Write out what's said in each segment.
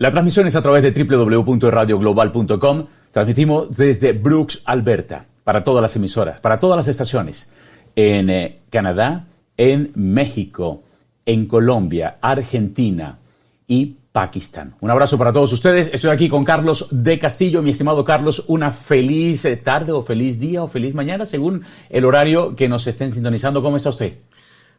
La transmisión es a través de www.eradioglobal.com. Transmitimos desde Brooks, Alberta, para todas las emisoras, para todas las estaciones, en Canadá, en México, en Colombia, Argentina y Pakistán. Un abrazo para todos ustedes. Estoy aquí con Carlos de Castillo. Mi estimado Carlos, una feliz tarde o feliz día o feliz mañana, según el horario que nos estén sintonizando. ¿Cómo está usted?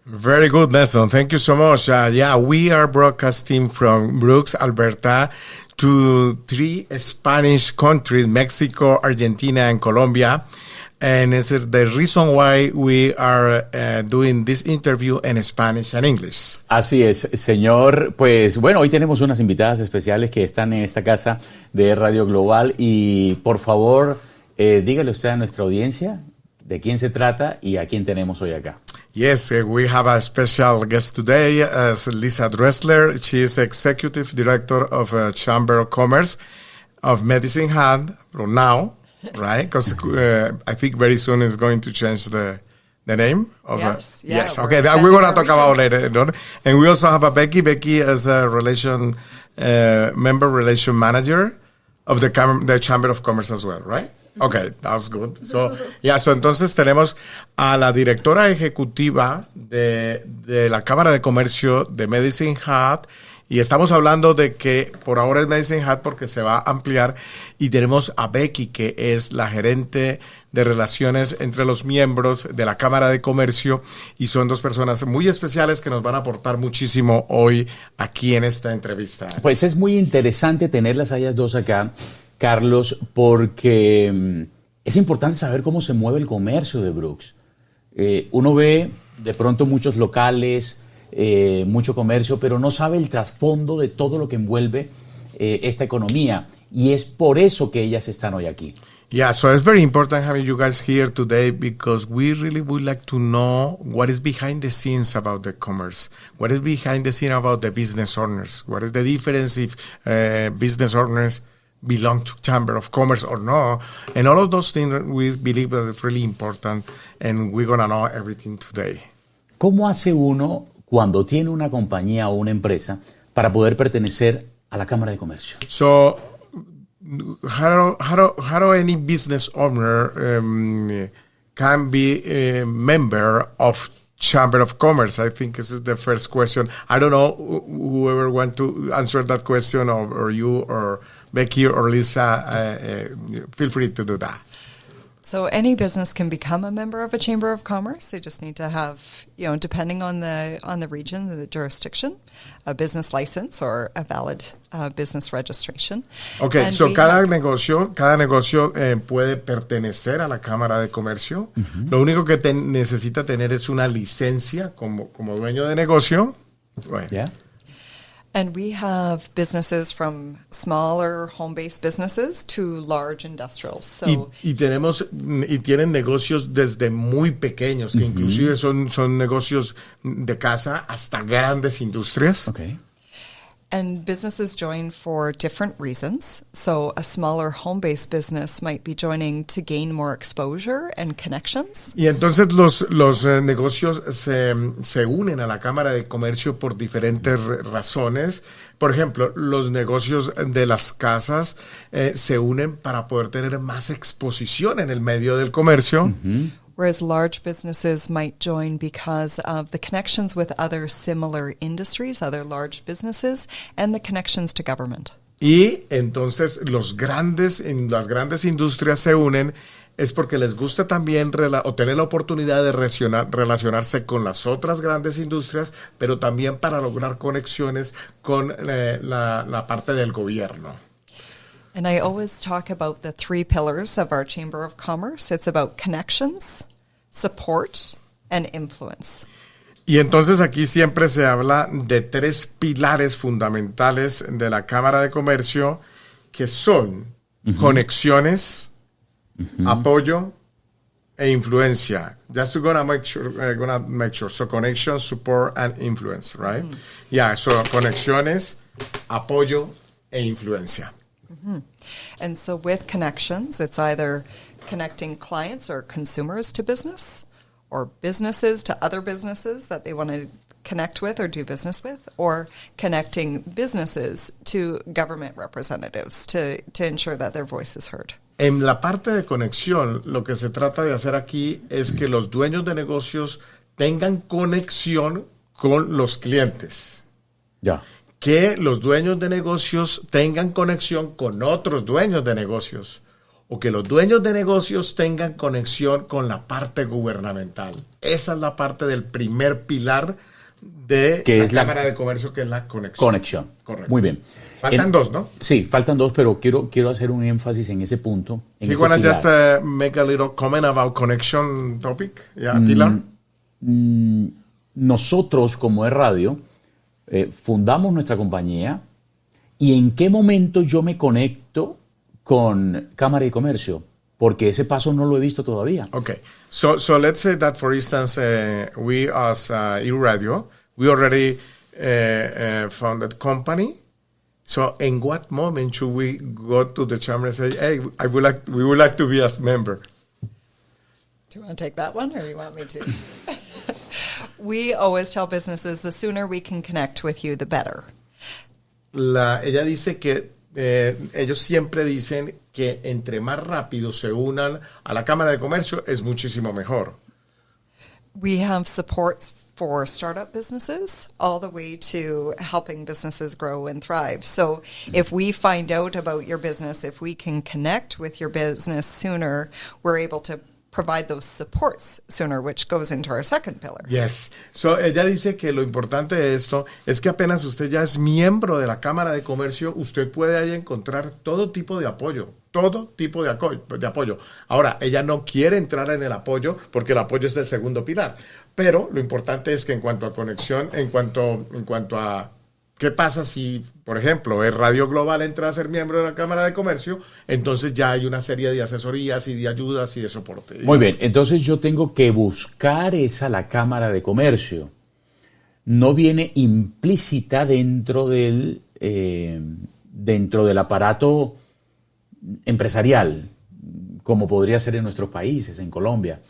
Very good, Nelson. Thank you so much. We are broadcasting from Brooks, Alberta, to 3 Spanish countries, Mexico, Argentina, and Colombia. And it's the reason why we are doing this interview in Spanish and English. Así es, señor. Pues bueno, hoy tenemos unas invitadas especiales que están en esta casa de Radio Global. Y por favor, dígale usted a nuestra audiencia de quién se trata y a quién tenemos hoy acá. Yes, we have a special guest today, Lisa Dressler. She is Executive Director of Chamber of Commerce of Medicine Hat from now, right? Because I think very soon is going to change the name of Yes. Okay, that we're going to talk about later. And we also have a Becky. Becky is a member relation manager of the Chamber of Commerce as well, right? Okay, that's good. So entonces tenemos a la directora ejecutiva de la Cámara de Comercio de Medicine Hat, y estamos hablando de que por ahora es Medicine Hat porque se va a ampliar, y tenemos a Becky, que es la gerente de relaciones entre los miembros de la Cámara de Comercio, y son dos personas muy especiales que nos van a aportar muchísimo hoy aquí en esta entrevista. Pues es muy interesante tenerlas a ellas dos acá, Carlos, porque es importante saber cómo se mueve el comercio de Brooks. Uno ve de pronto muchos locales, mucho comercio, pero no sabe el trasfondo de todo lo que envuelve esta economía. Y es por eso que ellas están hoy aquí. Yeah, so it's very important having you guys here today because we really would like to know what is behind the scenes about the commerce. What is behind the scene about the business owners? What is the difference if business owners belong to Chamber of Commerce or no? And all of those things we believe that it's really important, and we're going to know everything today. ¿Cómo hace uno cuando tiene una compañía o una empresa para poder pertenecer a la Cámara de Comercio? So, how do any business owner can be a member of Chamber of Commerce? I think this is the first question. I don't know whoever want to answer that question, or you, or Becky, or Lisa. Feel free to do that. So any business can become a member of a Chamber of Commerce. They just need to have, depending on the region, the jurisdiction, a business license or a valid business registration. Okay, and so cada negocio puede pertenecer a la Cámara de Comercio. Uh-huh. Lo único que necesita tener es una licencia como dueño de negocio. Bueno. Yeah. And we have businesses from smaller home-based businesses to large industrials. So y tienen negocios desde muy pequeños, que inclusive son negocios de casa hasta grandes industrias. Okay. And businesses join for different reasons. So a smaller home-based business might be joining to gain more exposure and connections. Y entonces los negocios se unen a la Cámara de Comercio por diferentes razones. Por ejemplo, los negocios de las casas se unen para poder tener más exposición en el medio del comercio. Uh-huh. Whereas large businesses might join because of the connections with other similar industries, other large businesses, and the connections to government. Y entonces las grandes industrias se unen es porque les gusta también o tener la oportunidad de relacionarse con las otras grandes industrias, pero también para lograr conexiones con la parte del gobierno. And I always talk about the 3 pillars of our Chamber of Commerce. It's about connections, support, and influence. Y entonces aquí siempre se habla de 3 pilares fundamentales de la Cámara de Comercio, que son conexiones, apoyo e influencia. Just to gonna make sure. So connection, support, and influence, right? Yeah, so conexiones, apoyo e influencia. Mm-hmm. And so with connections, it's either connecting clients or consumers to business, or businesses to other businesses that they want to connect with or do business with, or connecting businesses to government representatives to ensure that their voice is heard. En la parte de conexión, lo que se trata de hacer aquí es que los dueños de negocios tengan conexión con los clientes. Ya. Que los dueños de negocios tengan conexión con otros dueños de negocios. O que los dueños de negocios tengan conexión con la parte gubernamental. Esa es la parte del primer pilar de la Cámara de Comercio, que es la conexión. Conexión. Correcto. Muy bien. Faltan dos, ¿no? Sí, faltan dos, pero quiero hacer un énfasis en ese punto. You want to just make a little comment about connection topic? Yeah, Pilar. Nosotros, como eRadio, fundamos nuestra compañía, y ¿en qué momento yo me conecto con Cámara de Comercio? Porque ese paso no lo he visto todavía. Okay. So let's say that, for instance, we as eRadio, we already founded company. So in what moment should we go to the chamber and say, hey, we would like to be a member? Do you want to take that one, or you want me to? We always tell businesses, the sooner we can connect with you, the better. Ella dice que ellos siempre dicen que entre más rápido se unan a la Cámara de Comercio es muchísimo mejor. We have supports for startup businesses all the way to helping businesses grow and thrive. So if we find out about your business, if we can connect with your business sooner, we're able to provide those supports sooner, which goes into our second pillar. Yes. So ella dice que lo importante de esto es que apenas usted ya es miembro de la Cámara de Comercio, usted puede ahí encontrar todo tipo de apoyo. Todo tipo de apoyo. Ahora, ella no quiere entrar en el apoyo porque el apoyo es el segundo pilar. Pero lo importante es que en cuanto a conexión, en cuanto a qué pasa si, por ejemplo, eRadioGlobal entra a ser miembro de la Cámara de Comercio, entonces ya hay una serie de asesorías y de ayudas y de soporte. Muy bien, entonces yo tengo que buscar la Cámara de Comercio. No viene implícita dentro del aparato empresarial, como podría ser en nuestros países, en Colombia.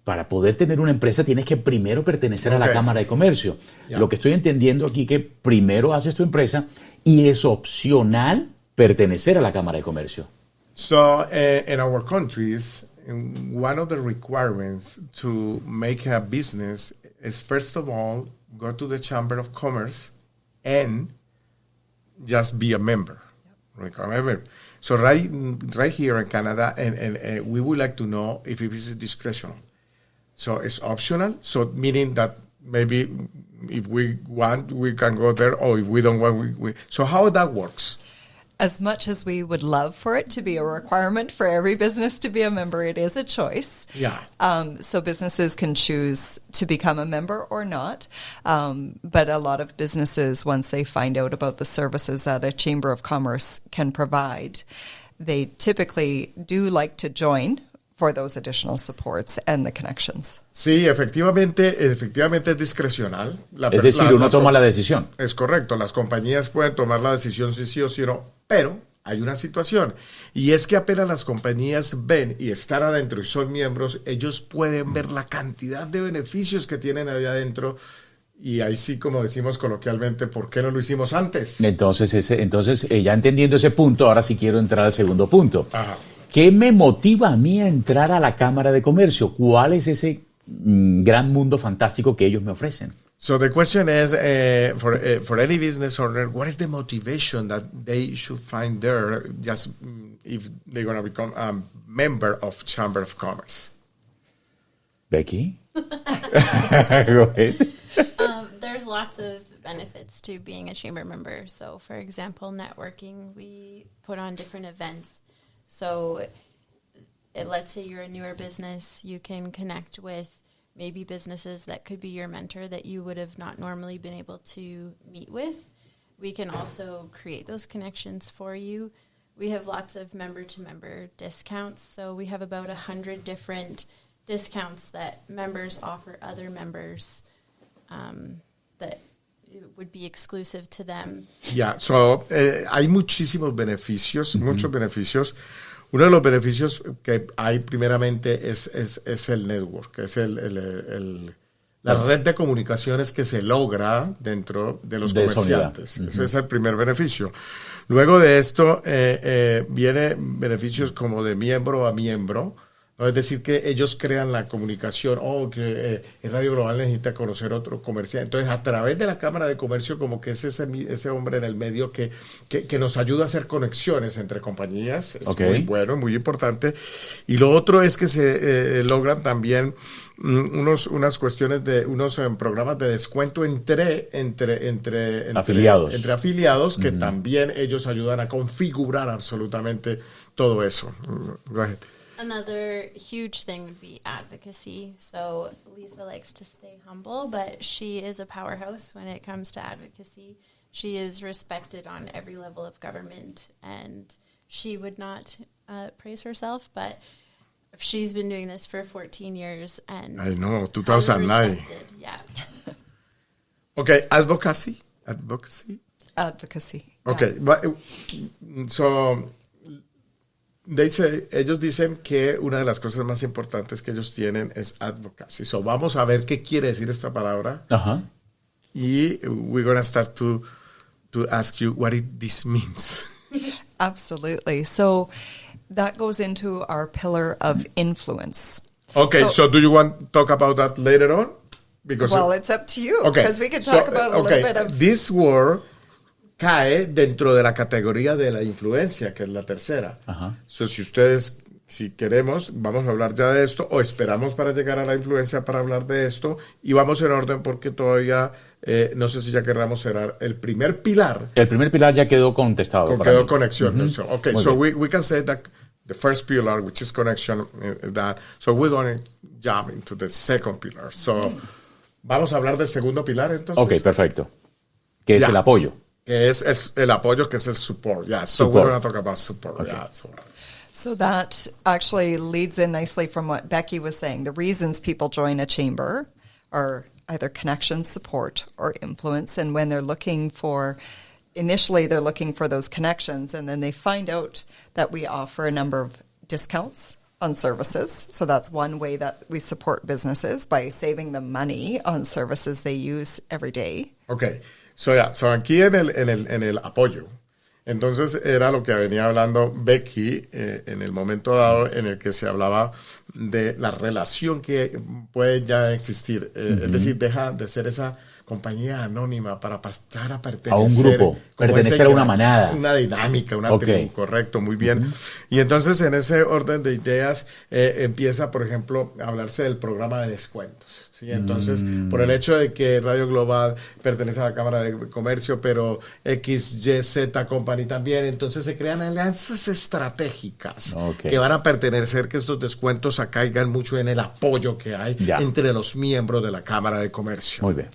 Para poder tener una empresa tienes que primero pertenecer a la Cámara de Comercio. Yeah. Lo que estoy entendiendo aquí que primero haces tu empresa y es opcional pertenecer a la Cámara de Comercio. So, in our countries, one of the requirements to make a business is, first of all, go to the Chamber of Commerce and just be a member. Yep. So right here in Canada, and we would like to know if it is discretional. So it's optional, so meaning that maybe if we want, we can go there, or if we don't want, we. So how that works? As much as we would love for it to be a requirement for every business to be a member, it is a choice. Yeah. So businesses can choose to become a member or not. But a lot of businesses, once they find out about the services that a Chamber of Commerce can provide, they typically do like to join for those additional supports and the connections. Sí, efectivamente es discrecional. Es decir, uno toma la decisión. Es correcto, las compañías pueden tomar la decisión si sí o si no, pero hay una situación, y es que apenas las compañías ven y están adentro y son miembros, ellos pueden ver la cantidad de beneficios que tienen ahí adentro, y ahí sí, como decimos coloquialmente, ¿por qué no lo hicimos antes? Entonces ya entendiendo ese punto, ahora sí quiero entrar al segundo punto. Ajá. ¿Qué me motiva a mí a entrar a la Cámara de Comercio? ¿Cuál es ese gran mundo fantástico que ellos me ofrecen? So the question is, for any business owner, what is the motivation that they should find there, just if they're going to become a member of Chamber of Commerce? Becky? Go ahead. There's lots of benefits to being a chamber member. So, for example, networking, we put on different events. So let's say you're a newer business, you can connect with maybe businesses that could be your mentor that you would have not normally been able to meet with. We can also create those connections for you. We have lots of member-to-member discounts. So we have about 100 different discounts that members offer other members that would be exclusive to them. Yeah, so hay muchísimos beneficios, muchos beneficios. Uno de los beneficios que hay primeramente es el network, es la red de comunicaciones que se logra dentro de los comerciantes. Ese es el primer beneficio. Luego de esto viene beneficios como de miembro a miembro, ¿no? Es decir, que ellos crean la comunicación, que Radio Global necesita conocer otro comerciante. Entonces, a través de la Cámara de Comercio, como que es ese hombre en el medio que nos ayuda a hacer conexiones entre compañías. Es muy bueno, muy importante. Y lo otro es que se logran también unas cuestiones de unos programas de descuento entre afiliados. Entre afiliados, que también ellos ayudan a configurar absolutamente todo eso. Go ahead. Another huge thing would be advocacy. So Lisa likes to stay humble, but she is a powerhouse when it comes to advocacy. She is respected on every level of government, and she would not praise herself, but she's been doing this for 14 years. And I know, 2009. Yeah. Okay, advocacy. Okay, yeah. So ellos dicen que una de las cosas más importantes que ellos tienen es advocacy. So vamos a ver qué quiere decir esta palabra. Y we're going to start to ask you what this means. Absolutely. So that goes into our pillar of influence. Okay, so do you want to talk about that later on? Because it's up to you. Because we could talk about a little bit of... This word cae dentro de la categoría de la influencia, que es la tercera. So, si queremos, vamos a hablar ya de esto, o esperamos para llegar a la influencia para hablar de esto, y vamos en orden porque todavía no sé si ya querramos cerrar el primer pilar. El primer pilar ya quedó contestado. Quedó conexión. So we can say that the first pillar, which is connection, so we're going to jump into the second pillar. So vamos a hablar del segundo pilar, entonces. Ok, perfecto. Que es el apoyo. Que es el apoyo, que es el support. Yeah, so support. We're going to talk about support. Okay. Yeah, So that actually leads in nicely from what Becky was saying. The reasons people join a chamber are either connection, support, or influence. And when they're initially they're looking for those connections, and then they find out that we offer a number of discounts on services. So that's one way that we support businesses, by saving them money on services they use every day. Okay. So aquí en el apoyo, entonces era lo que venía hablando Becky en el momento dado en el que se hablaba de la relación que puede ya existir. Es decir, deja de ser esa compañía anónima para pasar a pertenecer a un grupo, pertenecer a una manada. Una dinámica, una tribu, correcto, muy bien. Y entonces en ese orden de ideas empieza, por ejemplo, a hablarse del programa de descuentos. ¿Sí? Entonces, por el hecho de que Radio Global pertenece a la Cámara de Comercio, pero XYZ Company también, entonces se crean alianzas estratégicas que van a pertenecer, que estos descuentos caigan mucho en el apoyo que hay entre los miembros de la Cámara de Comercio. Muy bien.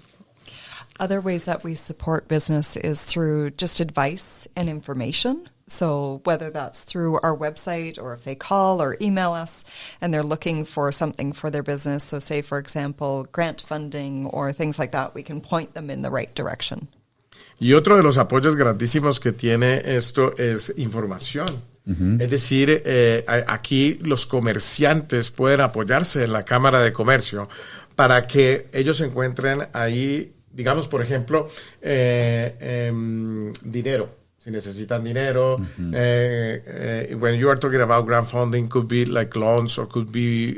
Other ways that we support business is through just advice and information. So whether that's through our website, or if they call or email us and they're looking for something for their business, so say, for example, grant funding or things like that, we can point them in the right direction. Y otro de los apoyos grandísimos que tiene esto es información. Es decir, aquí los comerciantes pueden apoyarse en la Cámara de Comercio para que ellos encuentren ahí, digamos, por ejemplo, dinero. Si necesitan dinero, when you are talking about grant funding, could be like loans, or could be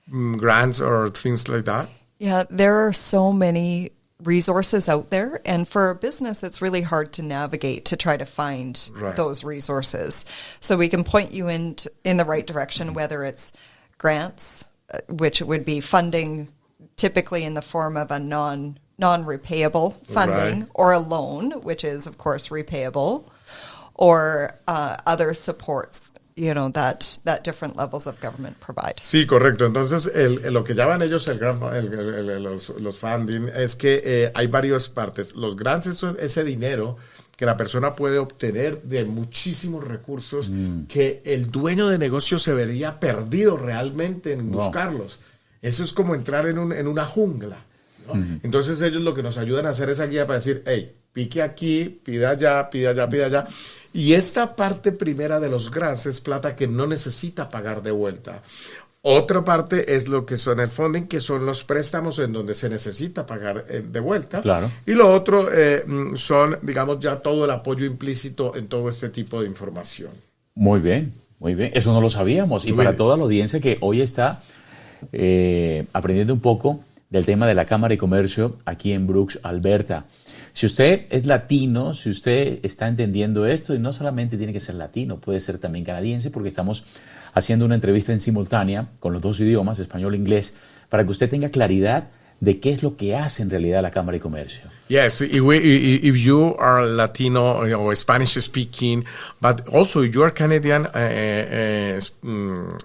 grants or things like that. Yeah, there are so many resources out there, and for a business, it's really hard to navigate to try to find those resources. So we can point you in the right direction, whether it's grants, which would be funding typically in the form of a non-repayable funding, or a loan, which is, of course, repayable, or other supports, that different levels of government provide. Sí, correcto. Entonces, lo que llaman ellos los funding es que hay varias partes. Los grants son ese dinero que la persona puede obtener de muchísimos recursos que el dueño de negocio se vería perdido realmente en buscarlos. Eso es como entrar en una jungla. ¿No? Entonces ellos lo que nos ayudan a hacer esa guía para decir, hey, pique aquí, pida allá, pida allá, pida allá. Y esta parte primera de los grants es plata que no necesita pagar de vuelta. Otra parte es lo que son el funding, que son los préstamos en donde se necesita pagar de vuelta. Claro. Y lo otro son, digamos, ya todo el apoyo implícito en todo este tipo de información. Muy bien, muy bien. Eso no lo sabíamos. Y Muy para bien. toda la audiencia que hoy está aprendiendo un poco del tema de la Cámara de Comercio aquí en Brooks, Alberta. Si usted es latino, si usted está entendiendo esto, y no solamente tiene que ser latino, puede ser también canadiense, porque estamos haciendo una entrevista en simultánea con los dos idiomas, español e inglés, para que usted tenga claridad de qué es lo que hace en realidad la Cámara de Comercio. Yes, if you are Latino or Spanish speaking, but also if you are Canadian,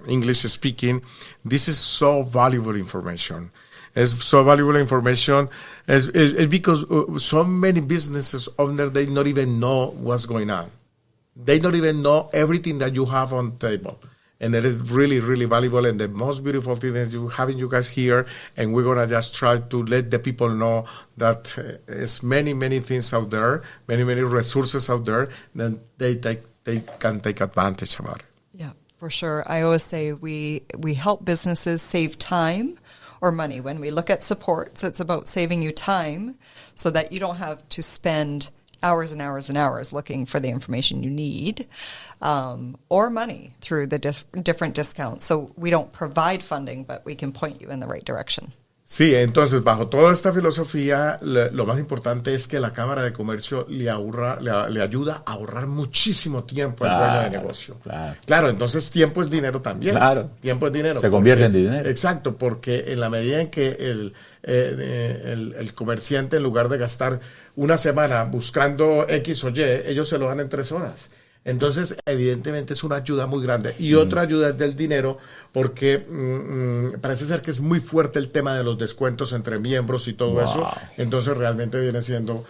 English speaking, this is so valuable information. It's so valuable information is because so many businesses owners, they not even know what's going on. They don't even know everything that you have on the table. And it is really, really valuable. And the most beautiful thing is having you guys here. And we're going to just try to let the people know that there's many, many things out there, many, many resources out there that they can take advantage about it. Yeah, for sure. I always say we help businesses save time or money. When we look at supports, it's about saving you time so that you don't have to spend hours and hours and hours looking for the information you need, or money through the different discounts. So we don't provide funding, but we can point you in the right direction. Sí, entonces bajo toda esta filosofía, lo más importante es que la Cámara de Comercio le ayuda a ahorrar muchísimo tiempo al dueño de negocio. Claro, entonces tiempo es dinero también. Claro. Tiempo es dinero. Se convierte en dinero. Exacto, porque en la medida en que el comerciante, en lugar de gastar una semana buscando X o Y, ellos se lo dan en 3 horas. Entonces, evidentemente es una ayuda muy grande. Y otra ayuda es del dinero, porque parece ser que es muy fuerte el tema de los descuentos entre miembros y todo eso. Entonces, realmente viene siendo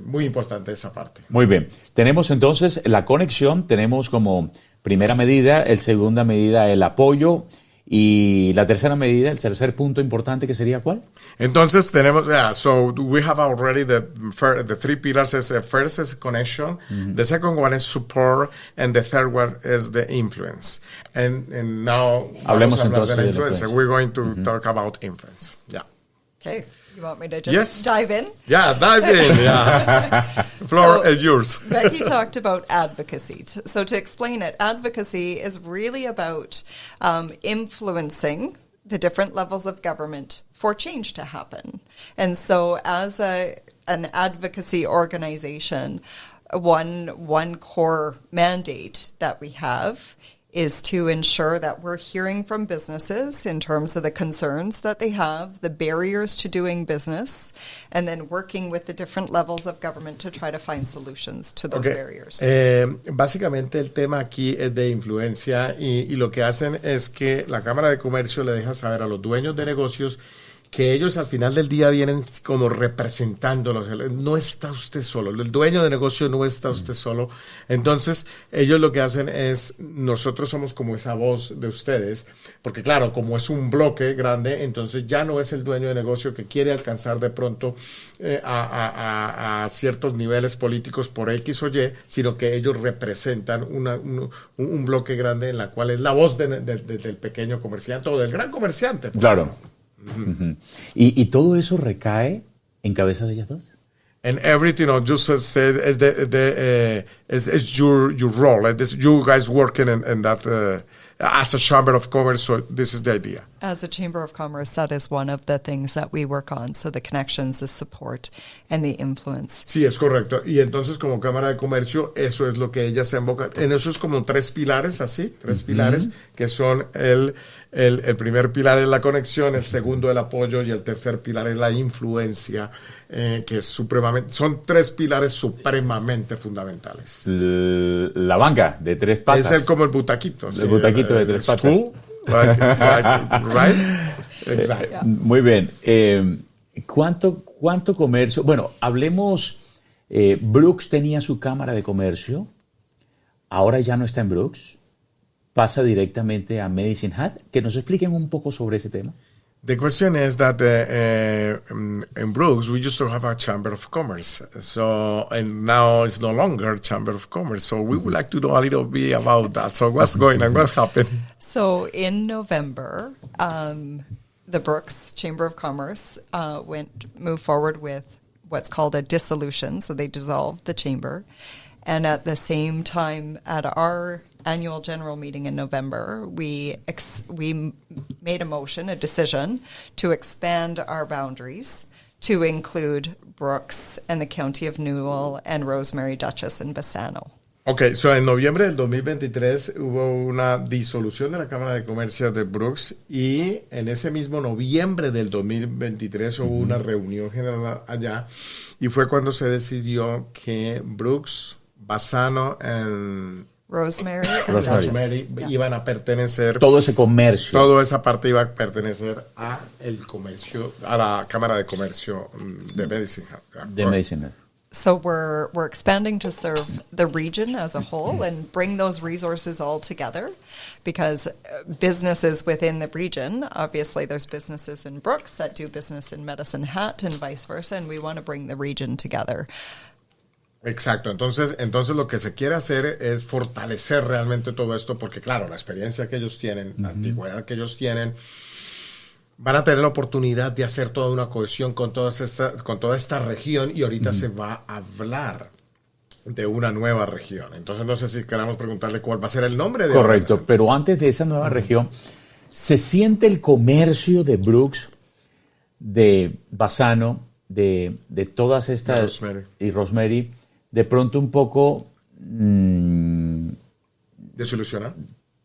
muy importante esa parte. Muy bien. Tenemos entonces la conexión, tenemos como primera medida, segunda medida el apoyo, y la tercera medida, el tercer punto importante, que sería ¿cuál? Entonces tenemos, so we have already the 3 pillars. First is connection, the second one is support, and the third one is the influence. And now Hablemos vamos a hablar entonces de la de la influencia. We're going to talk about influence. Yeah. Okay. You want me to just dive in? Yeah, dive in. Yeah. Floor is yours. Becky talked about advocacy. So to explain it, advocacy is really about influencing the different levels of government for change to happen. And so as an advocacy organization, one core mandate that we have is to ensure that we're hearing from businesses in terms of the concerns that they have, the barriers to doing business, and then working with the different levels of government to try to find solutions to those barriers. Básicamente el tema aquí es de influencia y lo que hacen es que la Cámara de Comercio le deja saber a los dueños de negocios que ellos al final del día vienen como representándolos. No está usted solo, el dueño de negocio no está usted solo. Entonces, ellos lo que hacen es, nosotros somos como esa voz de ustedes, porque claro, como es un bloque grande, entonces ya no es el dueño de negocio que quiere alcanzar de pronto a ciertos niveles políticos por X o Y, sino que ellos representan un bloque grande en la cual es la voz del pequeño comerciante o del gran comerciante. Claro. ¿Y todo eso recae en cabeza de ellas dos? And everything I just said is your role. You guys working in that as a Chamber of Commerce, so this is the idea. As a Chamber of Commerce, that is one of the things that we work on. So the connections, the support, and the influence. Sí, es correcto. Y entonces como Cámara de Comercio, eso es lo que ella se enfoca. En eso es como 3 pilares, así, 3 pilares, que son el primer pilar es la conexión, el segundo el apoyo y el tercer pilar es la influencia, que es son 3 pilares supremamente fundamentales. La banca de 3 patas. Es como el butaquito. El butaquito de 3 patas. Stool, right? Exacto. Muy bien. ¿Cuánto comercio? Bueno, hablemos. Brooks tenía su Cámara de Comercio. Ahora ya no está en Brooks. Pasa directamente a Medicine Hat. Que nos expliquen un poco sobre ese tema. The question is that in Brooks, we used to have a Chamber of Commerce. So, and now it's no longer Chamber of Commerce. So we would like to know a little bit about that. So what's going on? What's happening? So in November, the Brooks Chamber of Commerce moved forward with what's called a dissolution. So they dissolved the chamber. And at the same time, at our annual general meeting in November, we made a decision to expand our boundaries to include Brooks and the County of Newell and Rosemary, Dutchess, and Bassano. Okay, so en noviembre del 2023 hubo una disolución de la Cámara de Comercio de Brooks y en ese mismo noviembre del 2023 hubo una reunión general allá y fue cuando se decidió que Brooks, Bassano y Rosemary iban a pertenecer. Todo ese comercio. Toda esa parte iba a pertenecer a el comercio, a la Cámara de Comercio de Medicine. De Medicine. So we're expanding to serve the region as a whole and bring those resources all together, because businesses within the region, obviously there's businesses in Brooks that do business in Medicine Hat and vice versa, and we want to bring the region together. Exacto, entonces lo que se quiere hacer es fortalecer realmente todo esto, porque claro, la experiencia que ellos tienen, la antigüedad que ellos tienen, van a tener la oportunidad de hacer toda una cohesión con toda esta región, y ahorita se va a hablar de una nueva región. Entonces no sé si queramos preguntarle cuál va a ser el nombre de Correcto, pero antes de esa nueva región, ¿se siente el comercio de Brooks, de Bassano, de todas estas, Rosemary. y Rosemary, de pronto un poco desilusionado?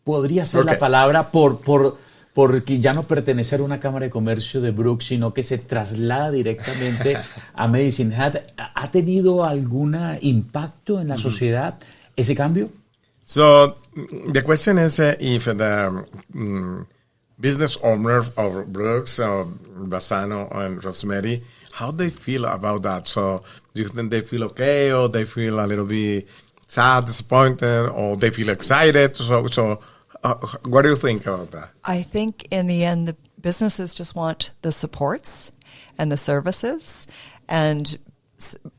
Podría ser la palabra porque ya no pertenecer a una Cámara de Comercio de Brooks, sino que se traslada directamente a Medicine Hat. ¿Ha tenido algún impacto en la sociedad ese cambio? So the question is if the business owner of Brooks, Bassano and Rosemary, how they feel about that? So do you think they feel okay, or they feel a little bit sad, disappointed, or they feel excited? So what do you think about that? I think in the end, the businesses just want the supports and the services and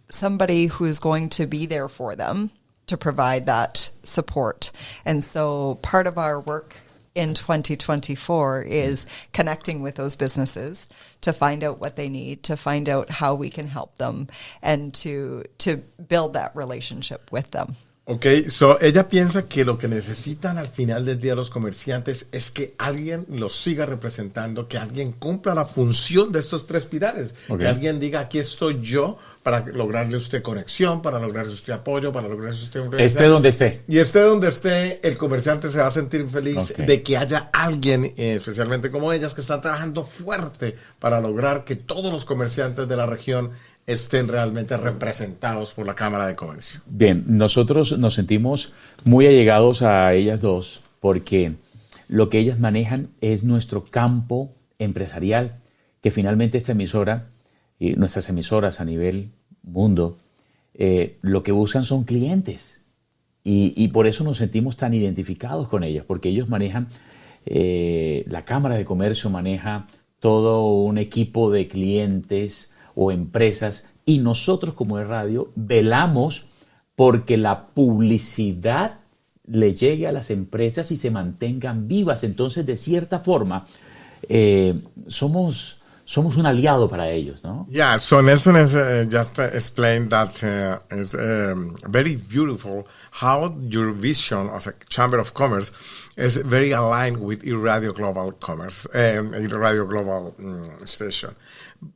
somebody who's going to be there for them to provide that support. And so part of our work in 2024 is connecting with those businesses to find out what they need, to find out how we can help them, and to build that relationship with them. Okay, so ella piensa que lo que necesitan al final del día los comerciantes es que alguien los siga representando, que alguien cumpla la función de estos tres pilares, que alguien diga, aquí estoy yo para lograrle usted conexión, para lograrle usted apoyo, para lograrle usted un... Esté donde esté. Y esté donde esté, el comerciante se va a sentir feliz de que haya alguien, especialmente como ellas, que están trabajando fuerte para lograr que todos los comerciantes de la región estén realmente representados por la Cámara de Comercio. Bien, nosotros nos sentimos muy allegados a ellas dos porque lo que ellas manejan es nuestro campo empresarial, que finalmente esta emisora y nuestras emisoras a nivel mundo lo que buscan son clientes y por eso nos sentimos tan identificados con ellas, porque ellos manejan, la Cámara de Comercio maneja todo un equipo de clientes o empresas, y nosotros como eRadio velamos porque la publicidad le llegue a las empresas y se mantengan vivas. Entonces, de cierta forma, somos un aliado para ellos, ¿no? Yeah, so Nelson has just explained that it's very beautiful how your vision as a Chamber of Commerce is very aligned with eRadioGlobal Commerce, eRadioGlobal station.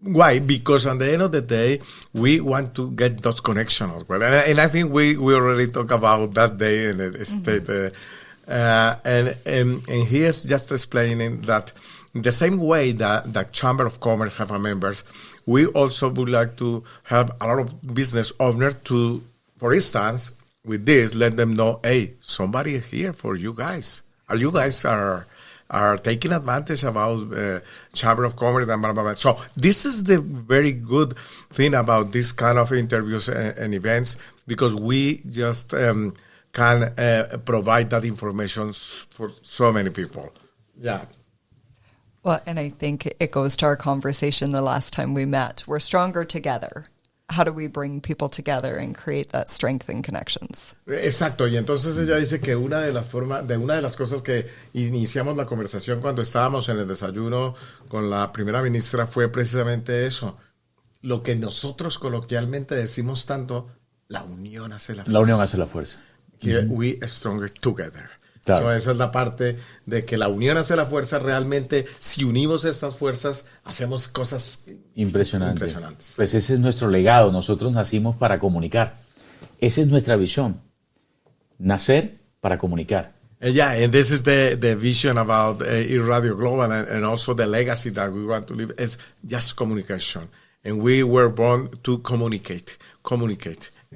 Why? Because at the end of the day, we want to get those connections as well. And I think we already talked about that day in the state. And he is just explaining that the same way that the Chamber of Commerce have members, we also would like to have a lot of business owners to, for instance, with this, let them know, hey, somebody here for you guys. You guys are taking advantage about Chamber of Commerce and blah, blah, blah. So this is the very good thing about this kind of interviews and events, because we just can provide that information for so many people. Yeah. Well, and I think it goes to our conversation the last time we met. We're stronger together. How do we bring people together and create that strength and connections? Exacto, y entonces ella dice que una de las cosas que iniciamos la conversación cuando estábamos en el desayuno con la primera ministra fue precisamente eso. Lo que nosotros coloquialmente decimos tanto, la unión hace la fuerza. La unión hace la fuerza. Que we are stronger together. Claro. So, esa es la parte de que la unión hace la fuerza. Realmente, si unimos estas fuerzas, hacemos cosas impresionantes. Pues ese es nuestro legado. Nosotros nacimos para comunicar. Esa es nuestra visión. Nacer para comunicar. Yeah, and this is the vision about eRadioGlobal and also the legacy that we want to leave is just communication. And we were born to communicate.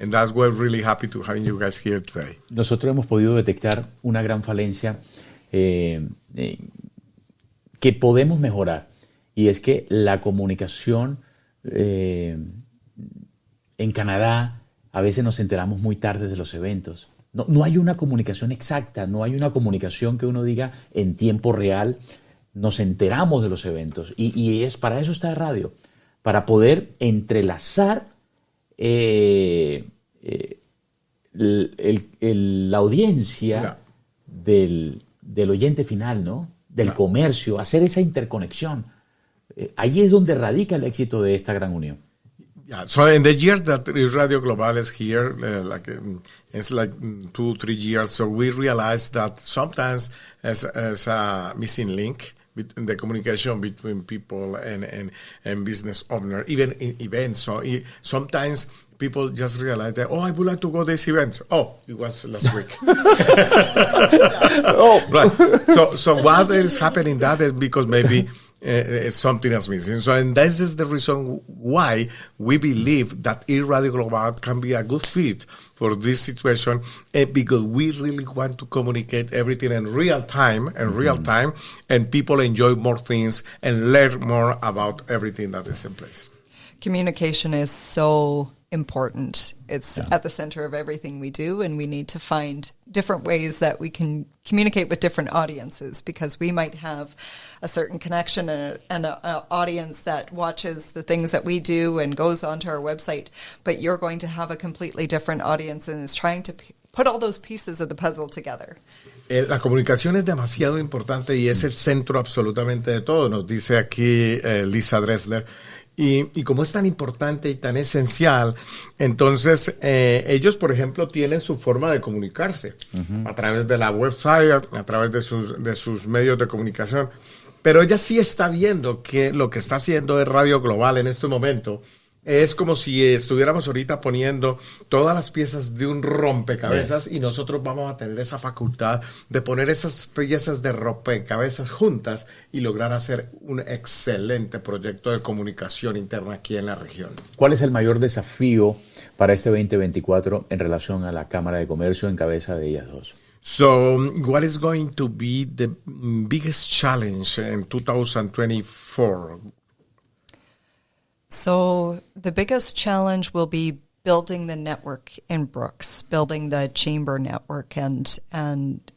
And that's why we're really happy to having you guys here today. Nosotros hemos podido detectar una gran falencia que podemos mejorar. Y es que la comunicación en Canadá, a veces nos enteramos muy tarde de los eventos. No hay una comunicación exacta, no hay una comunicación que uno diga en tiempo real. Nos enteramos de los eventos. Y es para eso está la radio, para poder entrelazar la audiencia del oyente final, ¿no? Del comercio, hacer esa interconexión. Ahí es donde radica el éxito de esta gran unión. Yeah, so in the years that eRadioGlobal is here, it's like 2-3 years, so we realized that sometimes as a missing link in the communication between people and business owner, even in events. So sometimes people just realize that, I would like to go to this event. Oh, it was last week. Right. So what is happening that is because maybe something is missing. So, and this is the reason why we believe that eRadioGlobal can be a good fit for this situation, because we really want to communicate everything in real time, and people enjoy more things and learn more about everything that is in place. Communication is so important. It's at the center of everything we do, and we need to find different ways that we can communicate with different audiences, because we might have a certain connection and an audience that watches the things that we do and goes onto our website, but you're going to have a completely different audience and is trying to put all those pieces of the puzzle together. La comunicación es demasiado importante y es el centro absolutamente de todo, nos dice aquí Lisa Dressler. Y como es tan importante y tan esencial, entonces ellos, por ejemplo, tienen su forma de comunicarse a través de la website, a través de sus medios de comunicación. Pero ella sí está viendo que lo que está haciendo eRadioGlobal en este momento es como si estuviéramos ahorita poniendo todas las piezas de un rompecabezas y nosotros vamos a tener esa facultad de poner esas piezas de rompecabezas juntas y lograr hacer un excelente proyecto de comunicación interna aquí en la región. ¿Cuál es el mayor desafío para este 2024 en relación a la Cámara de Comercio en cabeza de ellas dos? So, what is going to be the biggest challenge in 2024? So the biggest challenge will be building the network in Brooks, building the chamber network and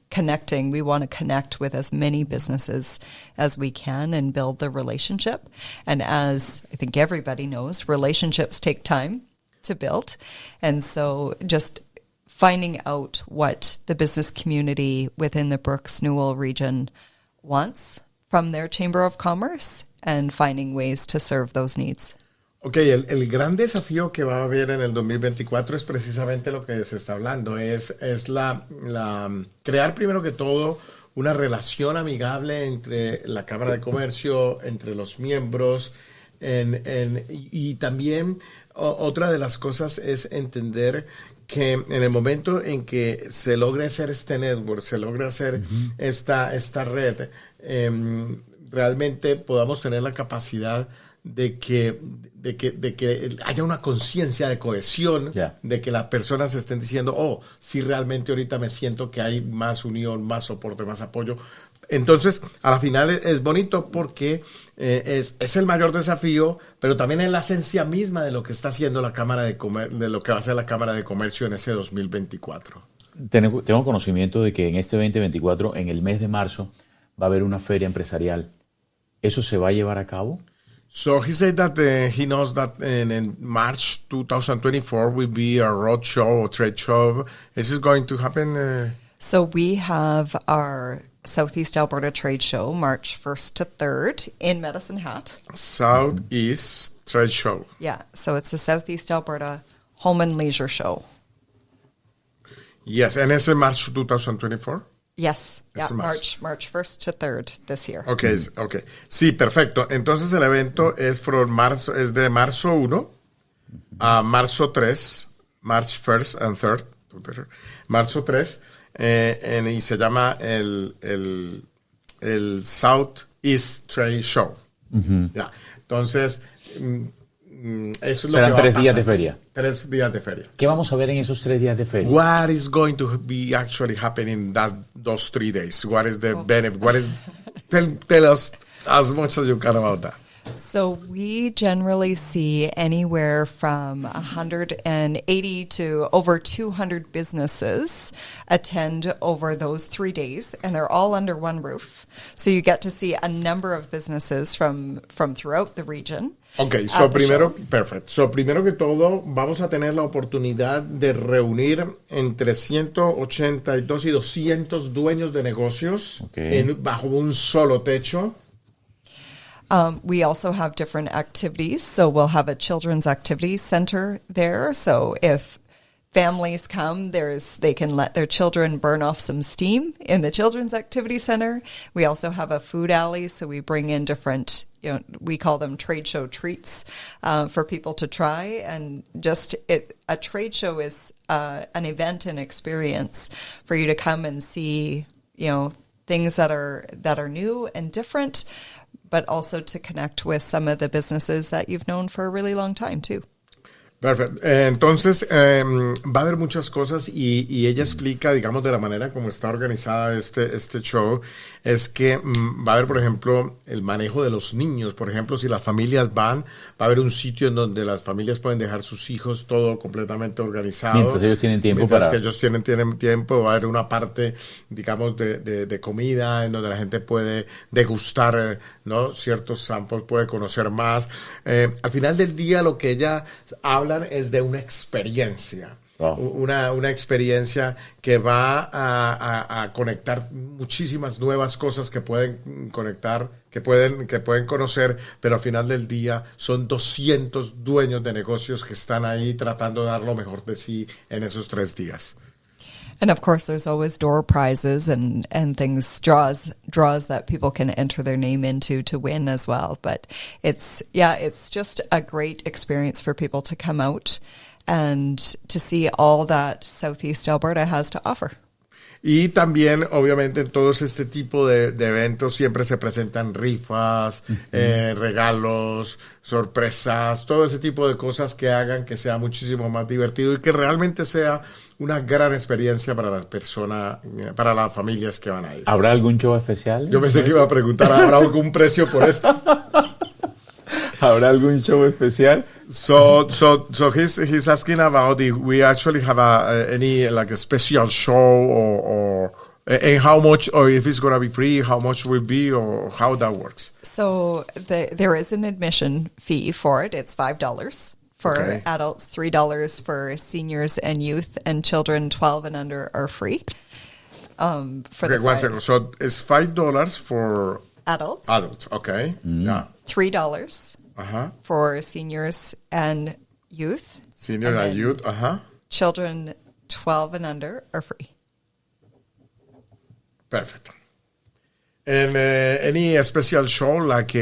connecting. We want to connect with as many businesses as we can and build the relationship. And as I think everybody knows, relationships take time to build. And so just finding out what the business community within the Brooks-Newell region wants from their Chamber of Commerce and finding ways to serve those needs. Ok, el gran desafío que va a haber en el 2024 es precisamente lo que se está hablando, es la crear primero que todo una relación amigable entre la Cámara de Comercio, entre los miembros, y también otra de las cosas es entender que en el momento en que se logre hacer este network, se logre hacer esta red, realmente podamos tener la capacidad de que haya una conciencia de cohesión, de que las personas estén diciendo, sí, realmente ahorita me siento que hay más unión, más soporte, más apoyo. Entonces, a la final es bonito porque es el mayor desafío, pero también es la esencia misma de lo que está haciendo la Cámara de Comercio, de lo que va a hacer la Cámara de Comercio en ese 2024. Tengo conocimiento de que en este 2024, en el mes de marzo, va a haber una feria empresarial ¿Eso se va a llevar a cabo? So he said that he knows that in March 2024 will be a road show or trade show. Is this going to happen? So we have our Southeast Alberta Trade Show, March 1st to 3rd in Medicine Hat. Southeast Trade Show. Yeah, so it's the Southeast Alberta Home and Leisure Show. Yes, and it's in March 2024? Yes, yeah, March 1st to 3rd this year. Okay. Sí, perfecto. Entonces el evento es de marzo 1 a marzo 3, March 1st and 3rd, marzo 3, y se llama el Southeast Trade Show. Ya. Entonces, eso es serán lo que va 3 a días pasar. de feria. 3 días de feria. ¿Qué vamos a ver en esos 3 días de feria? What is going to be actually happening those 3 days? What is the benefit? What is? Tell us as much as you can about that. So we generally see anywhere from 180 to over 200 businesses attend over those 3 days, and they're all under one roof. So you get to see a number of businesses from throughout the region. Okay, so primero que todo, vamos a tener la oportunidad de reunir entre 182 y 200 dueños de negocios bajo un solo techo. We also have different activities. So we'll have a children's activities center there. So if families come, they can let their children burn off some steam in the children's activity center. We also have a food alley. So we bring in different, we call them trade show treats for people to try. And a trade show is an event and experience for you to come and see, things that are new and different, but also to connect with some of the businesses that you've known for a really long time, too. Perfecto. Entonces, va a haber muchas cosas y ella explica, digamos, de la manera como está organizada este show, es que va a haber, por ejemplo, el manejo de los niños. Por ejemplo, si las familias va a haber un sitio en donde las familias pueden dejar sus hijos todo completamente organizado. Mientras ellos tienen tiempo que ellos tienen tiempo, va a haber una parte, digamos, de comida en donde la gente puede degustar, ¿no? Ciertos samples, puede conocer más. Al final del día, lo que ella habla es de una experiencia. Wow. Una experiencia que va a conectar muchísimas nuevas cosas que pueden conectar, que pueden conocer, pero al final del día son 200 dueños de negocios que están ahí tratando de dar lo mejor de sí en esos 3 días. And of course, there's always door prizes and things, draws that people can enter their name into to win as well. But it's just a great experience for people to come out and to see all that Southeast Alberta has to offer. Y también, obviamente, en todos este tipo de eventos siempre se presentan rifas, regalos, sorpresas, todo ese tipo de cosas que hagan que sea muchísimo más divertido y que realmente sea una gran experiencia para las personas, para las familias que van a ir. ¿Habrá algún show especial? Yo pensé que iba a preguntar, ¿habrá algún precio por esto? ¿Habrá algún show especial? So he's asking about if we actually have any like a special show or and how much, or if it's going to be free, how much will be, or how that works. So there is an admission fee for it. It's $5 for adults, $3 for seniors and youth, and children 12 and under are free. One second. So it's $5 for adults. Adults, okay. Yeah. $3 for seniors and youth. Senior and youth, Children 12 and under are free. Perfect. And any special show like...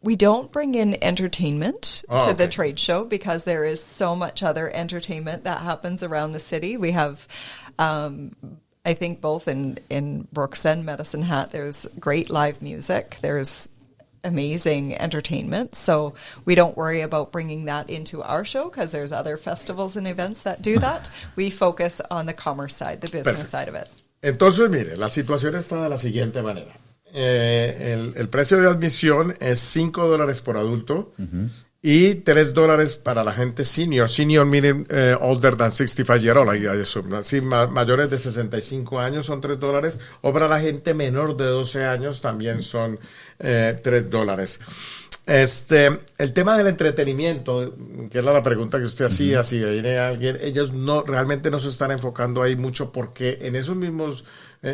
We don't bring in entertainment to the trade show because there is so much other entertainment that happens around the city. We have, I think, both in Brooks and Medicine Hat, there's great live music. There's amazing entertainment. So we don't worry about bringing that into our show because there's other festivals and events that do that. We focus on the commerce side, the business side of it. Entonces, mire, la situación está de la siguiente manera. El precio de admisión es $5 por adulto Y $3 para la gente senior. Senior meaning older than 65 years old, I assume. Sí, mayores de 65 años son $3. O para la gente menor de 12 años también son $3. El tema del entretenimiento, que es la pregunta que usted hacía, si viene alguien, ellos realmente no se están enfocando ahí mucho porque en esos mismos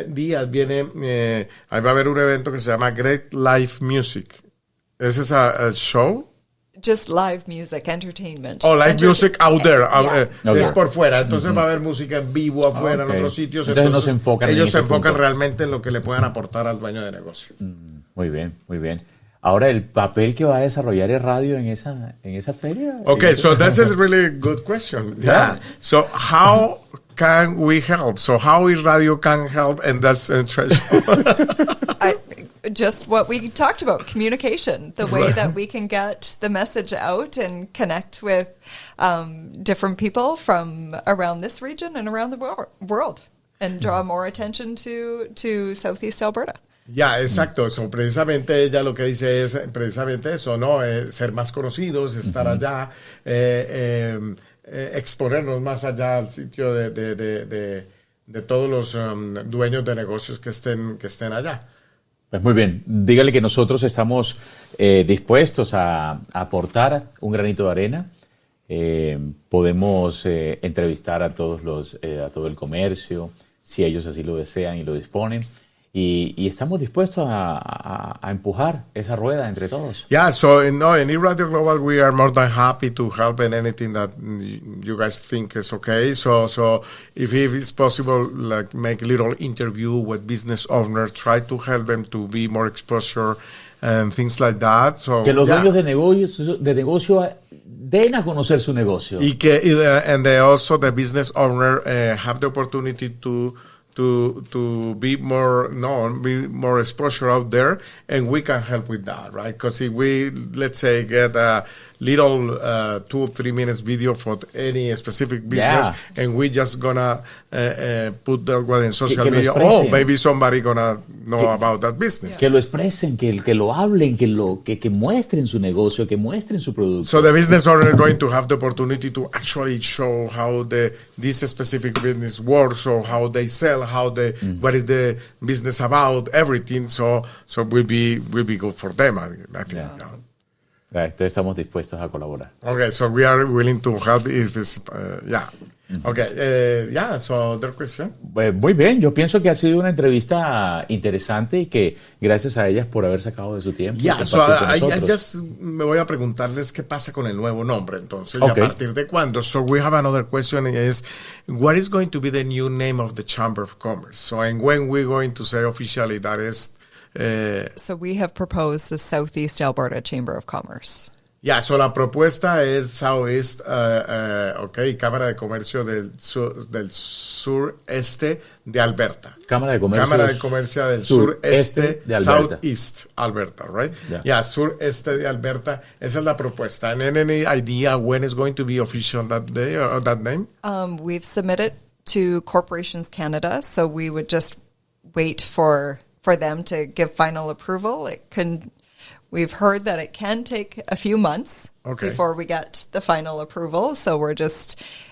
días ahí va a haber un evento que se llama Great Live Music. ¿Ese es el show? Just live music, entertainment. Oh, live music out there. Yeah. Es por fuera. Entonces va a haber música en vivo afuera, en otros sitios. Entonces no se enfocan ellos se ese enfocan punto. realmente en lo que le puedan aportar al dueño de negocio. Muy bien, muy bien. Ahora, el papel que va a desarrollar eRadio en esa feria. Okay, so this is really good question. Yeah. So how can we help? So how eRadio can help? And that's Just what we talked about, communication, the way that we can get the message out and connect with different people from around this region and around the world and draw more attention to Southeast Alberta. Ya, exacto. So, precisamente ella lo que dice es precisamente eso, ¿no? Ser más conocidos, estar allá, exponernos más allá al sitio de todos los dueños de negocios que estén allá. Pues muy bien, dígale que nosotros estamos dispuestos a aportar un granito de arena. Podemos entrevistar a todo el comercio, si ellos así lo desean y lo disponen. Y estamos dispuestos a empujar esa rueda entre todos. Yeah, so in eRadioGlobal we are more than happy to help in anything that you guys think is okay. So if it's possible, like make a little interview with business owners, try to help them to be more exposure and things like that. So Que los dueños de negocio den a conocer su negocio. Y que and also the business owner have the opportunity to be more known, be more exposure out there, and we can help with that, right? Because if we, let's say, get a little 2 or 3 minutes video for any specific business, and we just gonna put that one in social media, maybe somebody gonna know about that business. Que lo expresen, que lo hablen, que muestren su negocio, que muestren su producto. So the business owner is going to have the opportunity to actually show how this specific business works, or how they sell, what is the business about, everything. So will be good for them, I think. Yeah. Entonces estamos dispuestos a colaborar. Okay, so we are willing to help if it's, Okay, so other question. Pues muy bien, yo pienso que ha sido una entrevista interesante y que gracias a ellas por haber sacado de su tiempo. Me voy a preguntarles qué pasa con el nuevo nombre, entonces, y a partir de cuándo. So we have another question is, what is going to be the new name of the Chamber of Commerce? So, and when we're going to say officially that is... So we have proposed the Southeast Alberta Chamber of Commerce. So la propuesta es Southeast, Cámara de Comercio del sureste de Alberta. Cámara de Comercio del sureste de Alberta. Southeast Alberta, right? Yeah. Sureste de Alberta. Esa es la propuesta. And any idea when it's going to be official that day or that name? We've submitted to Corporations Canada, so we would just wait for them to give final approval. We've heard that it can take a few months before we get the final approval, so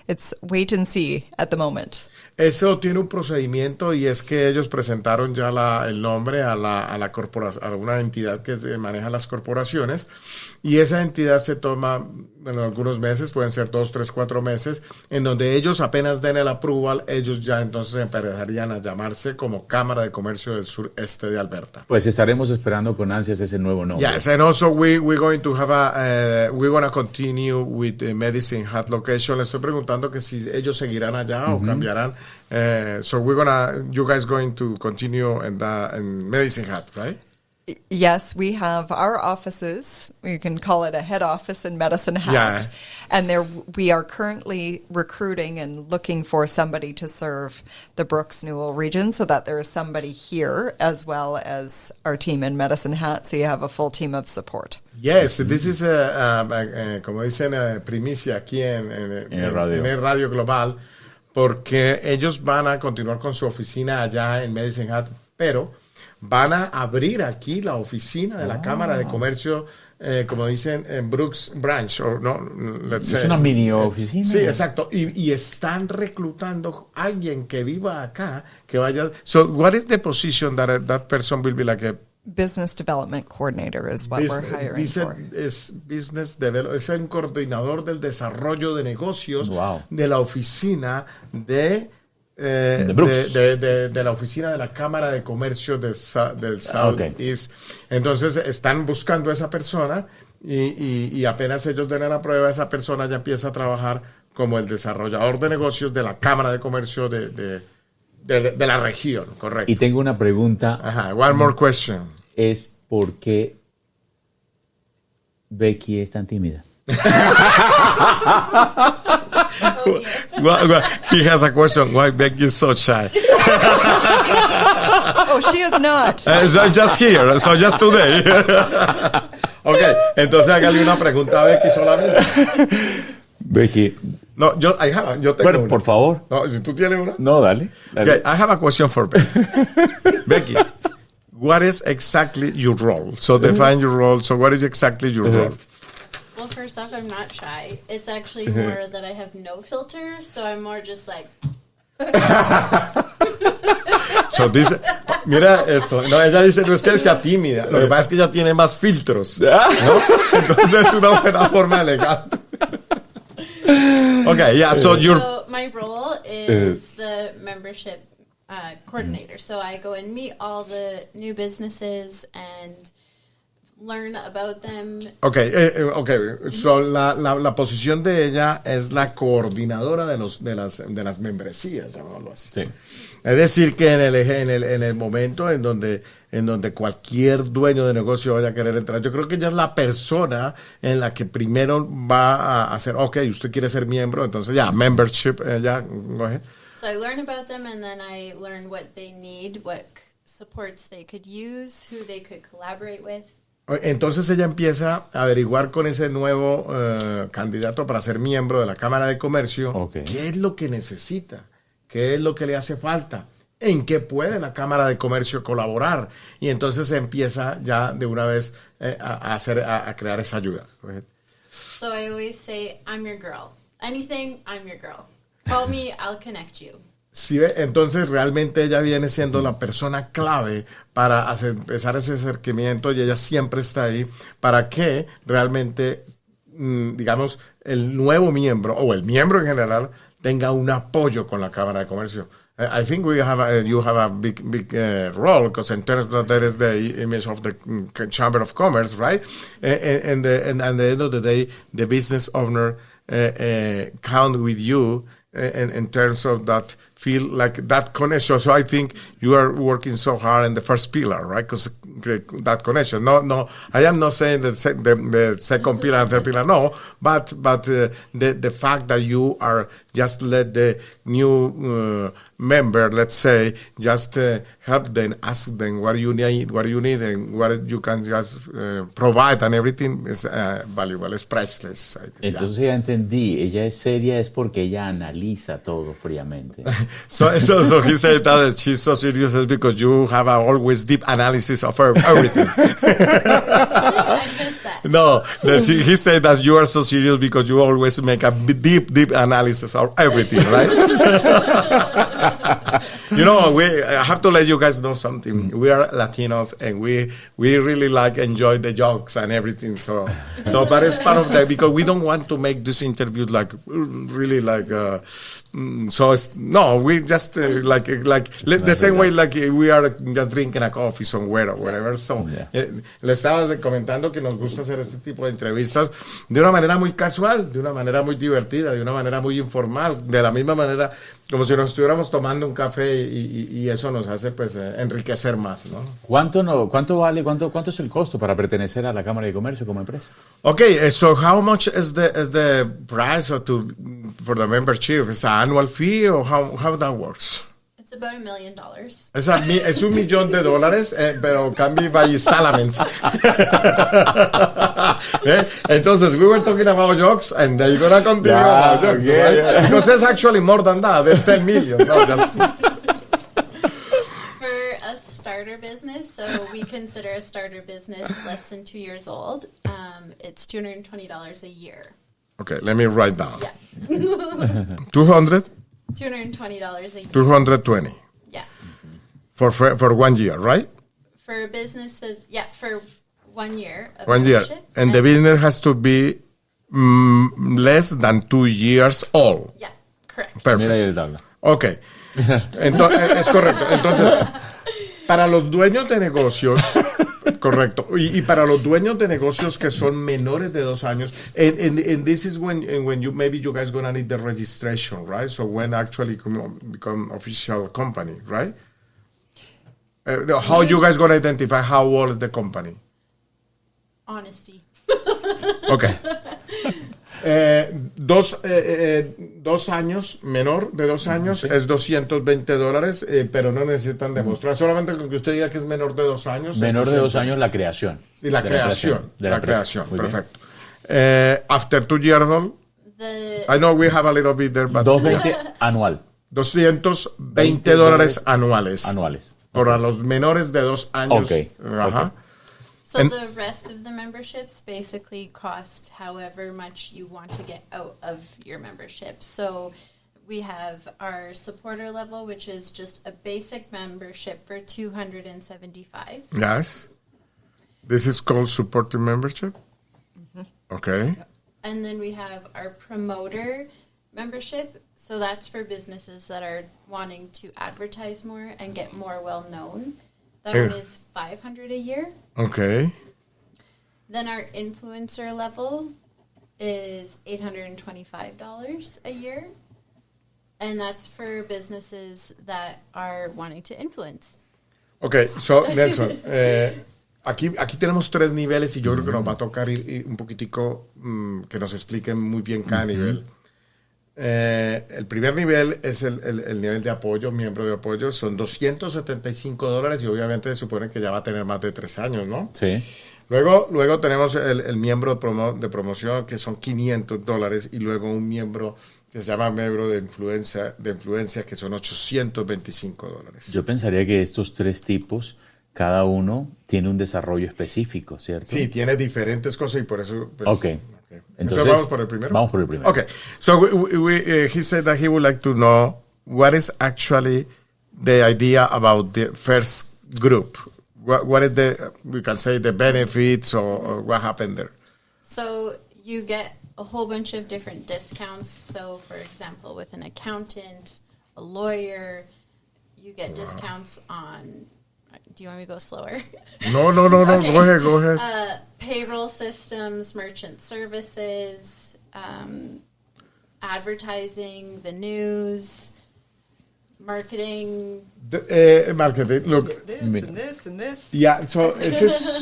it's wait and see at the moment. Eso tiene un procedimiento y es que ellos presentaron ya el nombre a la corporación, a una entidad que maneja las corporaciones, y esa entidad se toma algunos meses, pueden ser 2, 3, 4 meses, en donde ellos apenas den el approval, ellos ya entonces empezarían a llamarse como Cámara de Comercio del Sureste de Alberta. Pues estaremos esperando con ansias ese nuevo nombre. Yes, and also we're going to have we're going to continue with the Medicine Hat location. Le estoy preguntando que si ellos seguirán allá o cambiarán. So you guys going to continue in Medicine Hat, right? Yes, we have our offices. You can call it a head office in Medicine Hat. And we are currently recruiting and looking for somebody to serve the Brooks Newell region, so that there is somebody here as well as our team in Medicine Hat, so you have a full team of support. Yes, this is como dicen, primicia aquí en eRadio Global, porque ellos van a continuar con su oficina allá en Medicine Hat, pero van a abrir aquí la oficina de la Cámara de Comercio como dicen, en Brooks Branch, o no, let's say. Es una mini oficina. Sí, exacto. Y están reclutando a alguien que viva acá, que vaya. So, what is the position that person will be like a Business Development Coordinator is what we're hiring for. Es business development, es un coordinador del desarrollo de negocios Wow. de la oficina de la oficina de la Cámara de Comercio del Southeast. Entonces están buscando a esa persona y apenas ellos den la prueba, esa persona ya empieza a trabajar como el desarrollador de negocios de la Cámara de Comercio de la región, correcto. Y tengo una pregunta. Ajá, one more question. Es ¿por qué Becky es tan tímida? Well, he has a question. Why Becky is so shy? Oh, she is not. So just here, so just today. Okay, entonces hágale una pregunta a Becky solamente. Becky. No, yo tengo Bueno, una. por favor. No, si tú tienes una. No, dale. Okay, I have a question for Becky. Becky, what is exactly your role? So define your role. So what is exactly your role? Well, first off, I'm not shy. It's actually more that I have no filter, so I'm more just like. So dice, mira esto. No, ella dice, no es que sea tímida. Lo que pasa es que ella tiene más filtros, ¿no? Entonces es una buena forma elegante. Okay, yeah. So my role is the membership coordinator. So I go and meet all the new businesses and learn about them. Okay. So la posición de ella es la coordinadora de las membresías, llamémoslo así. Sí. Es decir, que en el momento en donde cualquier dueño de negocio vaya a querer entrar, yo creo que ella es la persona en la que primero va a hacer, okay, usted quiere ser miembro, entonces ya, membership, go ahead. So I learn about them and then I learn what they need, what supports they could use, who they could collaborate with. Entonces ella empieza a averiguar con ese nuevo candidato para ser miembro de la Cámara de Comercio, qué es lo que necesita, qué es lo que le hace falta, en qué puede la Cámara de Comercio colaborar. Y entonces se empieza ya de una vez a crear esa ayuda. So I always say, I'm your girl. Anything, I'm your girl. Call me, I'll connect you. Sí, entonces realmente ella viene siendo la persona clave para empezar ese acercamiento y ella siempre está ahí para que realmente, digamos, el nuevo miembro o el miembro en general tenga un apoyo con la Cámara de Comercio. I think you have a big role because in terms of that is the image of the Chamber of Commerce, right? And at the end of the day, the business owner count with you in terms of that feel like that connection. So I think you are working so hard in the first pillar, right? Because that connection. No, I am not saying the second pillar and third pillar, no, but the fact that you are just let the new member, let's say, just help them, ask them what you need, and what you can just provide, and everything is valuable, it's priceless. Entonces ya entendí, ella es seria es porque ella analiza todo fríamente. So he said that she's so serious is because you have always deep analysis of everything. I missed that. No, he said that you are so serious because you always make a deep analysis of everything, right? You know, I have to let you guys know something. We are Latinos and we really enjoy the jokes and everything. So but it's part of that because we don't want to make this interview really so it's, no, we just the same way like we are just drinking a coffee somewhere or whatever. So le estabas comentando que nos gusta hacer este tipo de entrevistas de una manera muy casual, de una manera muy divertida, de una manera muy informal, de la misma manera como si nos estuviéramos tomando un café y eso nos hace pues enriquecer más, ¿no? ¿Cuánto vale, cuánto es el costo para pertenecer a la Cámara de Comercio como empresa? Okay, so how much is the price for the membership? Is an annual fee or how that works? It's about $1 million. Es $1 millón, pero cambia by installments. Entonces, we were talking about jokes, and they're gonna continue about jokes, right? Because it's actually more than that. It's $10 million. No, just... For a starter business, so we consider a starter business less than 2 years old. It's $220 a year. Okay, let me write down. Yeah. 200? $220 a year. 220 Yeah. for 1 year, right? For a business for 1 year of 1 year. membership. And the business has to be less than 2 years old. Yeah, correct. Perfect. Mira ahí el tabla. Ok. Entonces, es correcto. Entonces, para los dueños de negocios, correcto, y para los dueños de negocios que son menores de 2 años, and this is when you guys gonna need the registration, right? So when actually become official company, right? How you guys gonna identify how old is the company? Honesty. Okay. 2 años, menor de 2 años, sí. Es $220, pero no necesitan demostrar. Solamente con que usted diga que es menor de 2 años. Menor de 2 años, la creación. Sí, la creación. De la creación. Perfecto. After 2 years old, I know we have a little bit there, but... 220 anual. $220 anuales. Para los menores de 2 años. Okay. Ajá. Okay. So the rest of the memberships basically cost however much you want to get out of your membership. So we have our supporter level, which is just a basic membership for $275. Yes. This is called supporter membership? Mm-hmm. Okay. And then we have our promoter membership. So that's for businesses that are wanting to advertise more and get more well known. That one is $500 a year. Okay. Then our influencer level is $825 a year. And that's for businesses that are wanting to influence. Okay, so Nelson, aquí tenemos 3 niveles y yo creo que nos va a tocar ir un poquitico que nos expliquen muy bien cada nivel. El primer nivel es el nivel de apoyo, miembro de apoyo, son $275 y obviamente se supone que ya va a tener más de 3 años, ¿no? Sí. Luego tenemos el miembro de promoción que son $500 y luego un miembro que se llama miembro de influencia que son $825. Yo pensaría que estos 3 tipos, cada uno tiene un desarrollo específico, ¿cierto? Sí, tiene diferentes cosas y por eso... Pues, Okay. Entonces, ¿vamos por el primero? Vamos por el primero. Okay. So he said that he would like to know what is actually the idea about the first group. What is we can say the benefits or what happened there? So you get a whole bunch of different discounts. So for example, with an accountant, a lawyer, you get discounts on... Do you want me to go slower? No. Okay. Go ahead. Payroll systems, merchant services, advertising, the news, marketing. Marketing. Look, this and this. Yeah, so es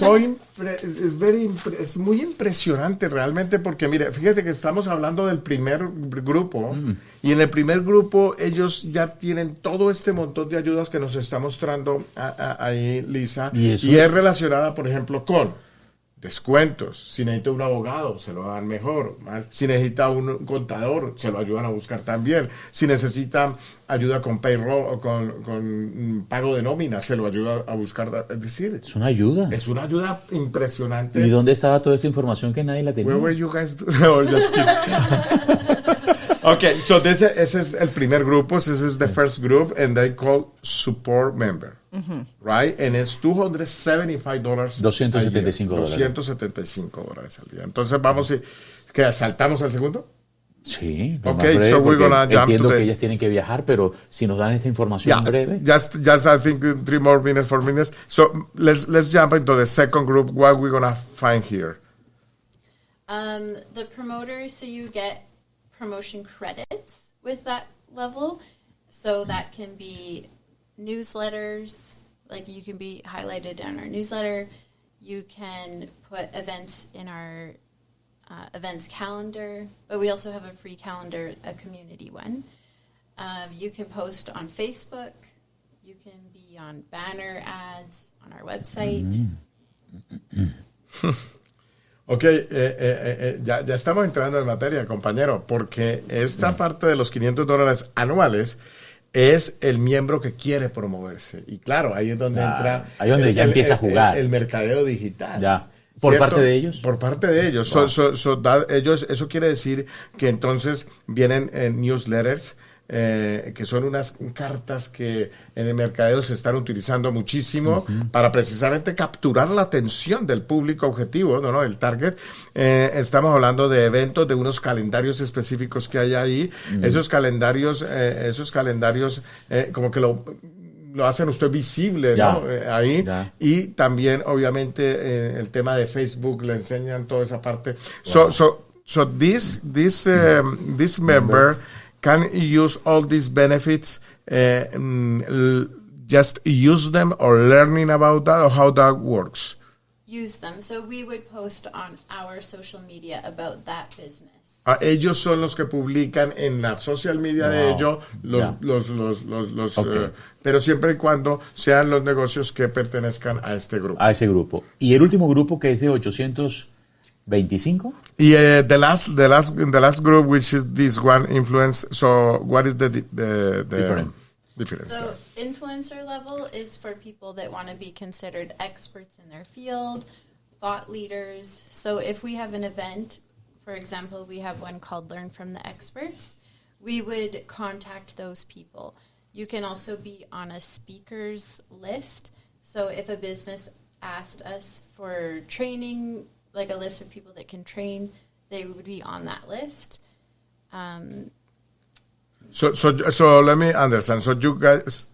muy impresionante realmente porque mire, fíjate que estamos hablando del primer grupo y en el primer grupo ellos ya tienen todo este montón de ayudas que nos está mostrando ahí Lisa y es relacionada, por ejemplo, con descuentos. Si necesita un abogado, se lo dan mejor. ¿Vale? Si necesita un contador, se lo ayudan a buscar también. Si necesita ayuda con payroll o con pago de nómina, se lo ayuda a buscar. Es decir, es una ayuda. Es una ayuda impresionante. ¿Y dónde estaba toda esta información que nadie la tenía? Where were you guys? No, just kidding. Okay, so ese es el primer grupo. This is the first group, and they call support member. Right? And it's $275. $275. $275 al día. Entonces vamos ¿qué? ¿Saltamos al segundo? Sí. Okay, breve, so we're gonna jump entiendo to que ellas tienen que viajar, pero si nos dan esta información breve. Just I think 3 more minutes, 4 minutes. So let's jump into the second group. What we're gonna find here? The promoters, so you get promotion credits with that level. So that can be newsletters, like you can be highlighted in our newsletter. You can put events in our events calendar, but we also have a free calendar, a community one. You can post on Facebook. You can be on banner ads on our website. Ok, ya estamos entrando en materia, compañero, porque esta parte de los $500 anuales es el miembro que quiere promoverse. Y claro, ahí es donde entra... Ahí es donde ya empieza a jugar. El mercadeo digital. Ya. ¿Por ¿Cierto? parte de ellos? Por parte de ellos. Wow. Ellos. Eso quiere decir que entonces vienen newsletters, que son unas cartas que en el mercadeo se están utilizando muchísimo para precisamente capturar la atención del público objetivo, ¿no? El target. Estamos hablando de eventos, de unos calendarios específicos que hay ahí. Esos calendarios, como que lo hacen usted visible, ¿no? Ahí. Ya. Y también, obviamente, el tema de Facebook, le enseñan toda esa parte. Wow. So this member can use all these benefits, just use them or learning about that, or how that works? Use them. So we would post on our social media about that business. Ellos son los que publican en la social media de ellos pero siempre y cuando sean los negocios que pertenezcan a este grupo. A ese grupo. Y el último grupo, que es de 825. Y the last group, which is this one, influence. So what is the difference? So influencer level is for people that want to be considered experts in their field, thought leaders. So if we have an event, for example, we have one called Learn from the Experts, we would contact those people. You can also be on a speakers list. So if a business asked us for training, like a list of people that can train, they would be on that list. So let me understand. So you guys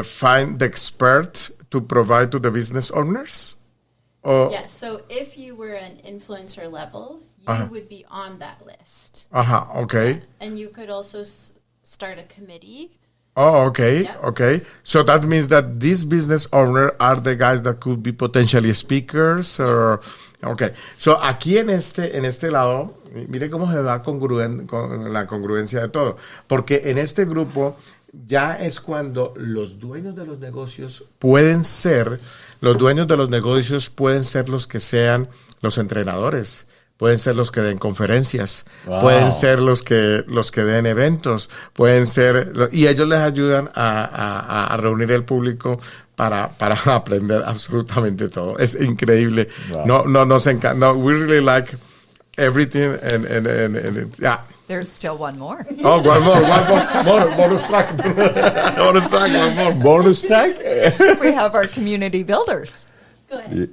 find the expert to provide to the business owners? Yes. So if you were an influencer level, you would be on that list. Okay. And you could also start a committee. Oh, okay. Yep. Okay. So that means that these business owners are the guys that could be potentially speakers, or okay. So aquí en este lado, mire cómo se va con la congruencia de todo, porque en este grupo ya es cuando los dueños de los negocios pueden ser los que sean los entrenadores. Pueden ser los que den conferencias, pueden ser los que den eventos, pueden ser, y ellos les ayudan a reunir el público para aprender absolutamente todo. Es increíble. Wow. Nos encanta. We really like everything and yeah. There's still one more. Oh, one more. Bonus track. Bonus track. We have our community builders. Go ahead.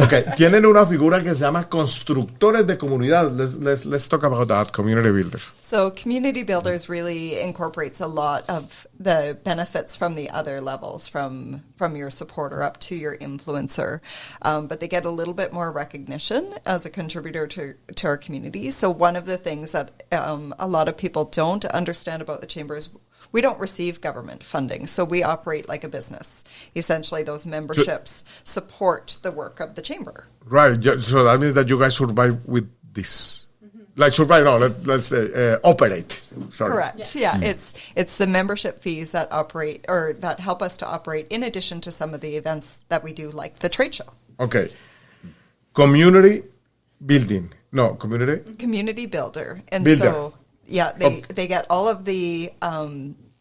Okay, tienen una figura que se llama constructores de comunidad. Let's talk about that, community builder. So community builders really incorporates a lot of the benefits from the other levels, from your supporter up to your influencer. But they get a little bit more recognition as a contributor to our community. So one of the things that a lot of people don't understand about the chamber is we don't receive government funding, so we operate like a business. Essentially, those memberships support the work of the chamber. Right. So that means that you guys survive with this. Like survive, no, let's say operate. Sorry. Correct. Yeah, it's the membership fees that operate or that help us to operate in addition to some of the events that we do, like the trade show. Okay. Community building. No, Community builder. And builder. So yeah, they get all of the